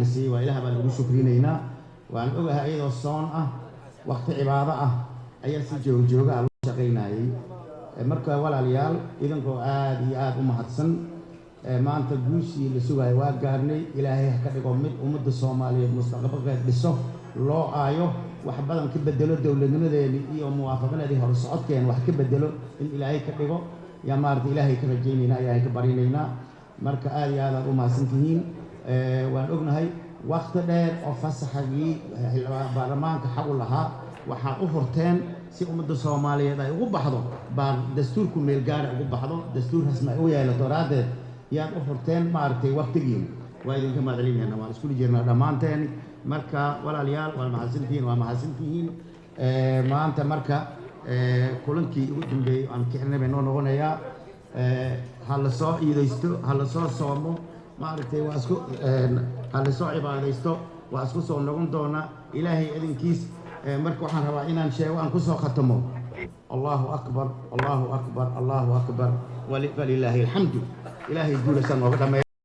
نسي وإله بان ugu shukrinayna waan ogahay iyadoo soon ah waqti cibaado ah ayaa si jooga loo shaqeynayay marka walaalayaal idinkoo aad iyo aad u mahadsan maanta guushii la sugay waa gaarnay ilaahay ka dhigo mid ummadda Soomaaliyeed mustaqbalkeed dhiso loo aayo wax badan ka bedelo dawladnimadeena iyo muwaafaqadeena hor socodkeen wax ka bedelo in ilaahay ka dhigo ya maarta ilaahay ka rajaynayna ilaahay ka barinayna marka aad iyo aad u mahadsantihiin waan ognahay waqti dheer oo fasaxagii baarlamaanka xaq u lahaa waxa u furteen si ummadda Soomaaliyeed ay ugu baxdo baan dastuurku meel gaar ugu baxdo dastuur rasmi oo yeelato raadeed yaan u furteen maartay waqtigii waa idinka madaliinayna waan isku jirnaa dhamaanteen marka walaalayaal waa mahadsantihiin maanta marka kulankii ugu dambeeyay aan kixnay noo noqonayaa hal soo iidaysto hal soo soomo maartay waa isku hal soo cibaadaysto waa isku soo noqon doona ilaahay idinkiis marka waxaan rabaa inaan sheego aan ku soo khatamo Allahu akbar Allahu akbar Allahu akbar walillahi alhamdu ilaahay guulaysan oo dhamay